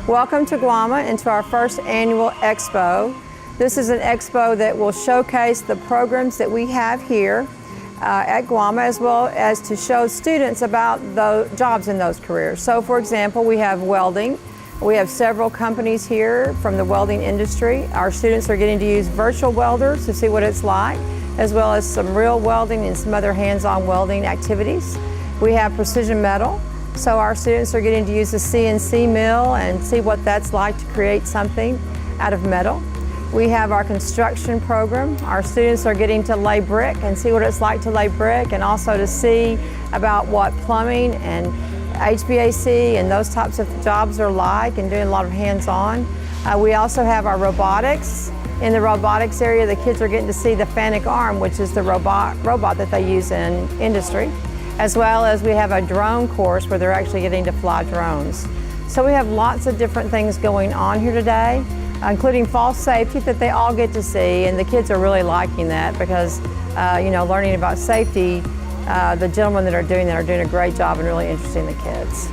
Welcome to GWAMA and to our first annual Expo. This is an expo that will showcase the programs that we have here at GWAMA, as well as to show students about the jobs in those careers. So for example, we have welding. We have several companies here from the welding industry. Our students are getting to use virtual welders to see what it's like, as well as some real welding and some other hands-on welding activities. We have precision metal. So our students are getting to use the CNC mill and see what that's like to create something out of metal. We have our construction program. Our students are getting to lay brick and see what it's like to lay brick, and also to see about what plumbing and HVAC and those types of jobs are like, and doing a lot of hands-on. We also have our robotics. In the robotics area, the kids are getting to see the FANUC arm, which is the robot that they use in industry, as well as we have a drone course where they're actually getting to fly drones. So we have lots of different things going on here today, including fall safety that they all get to see, and the kids are really liking that because, learning about safety, the gentlemen that are doing that are doing a great job and really interesting the kids.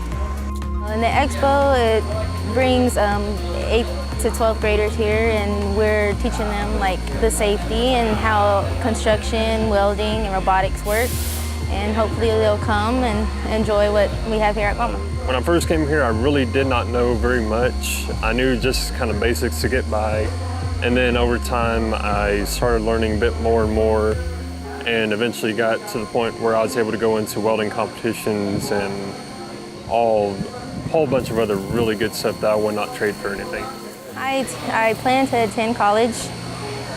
In the Expo, it brings 8th to 12th graders here, and we're teaching them like the safety and how construction, welding, and robotics work. And hopefully they'll come and enjoy what we have here at GWAMA. When I first came here, I really did not know very much. I knew just kind of basics to get by. And then over time, I started learning a bit more and more, and eventually got to the point where I was able to go into welding competitions and a whole bunch of other really good stuff that I would not trade for anything. I plan to attend college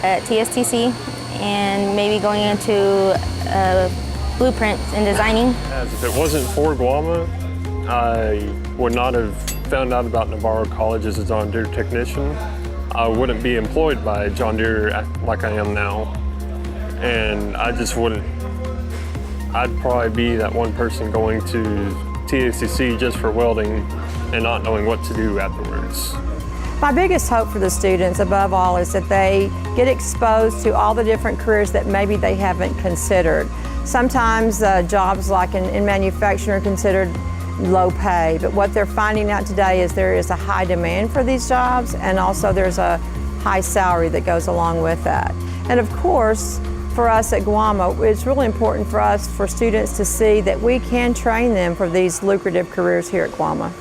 at TSTC and maybe going into blueprints and designing. If it wasn't for GWAMA, I would not have found out about Navarro College as a John Deere technician. I wouldn't be employed by John Deere like I am now. And I just wouldn't, I'd probably be that one person going to TSTC just for welding and not knowing what to do afterwards. My biggest hope for the students, above all, is that they get exposed to all the different careers that maybe they haven't considered. Sometimes jobs like in manufacturing are considered low pay, but what they're finding out today is there is a high demand for these jobs, and also there's a high salary that goes along with that. And of course, for us at GWAMA, it's really important for us, for students, to see that we can train them for these lucrative careers here at GWAMA.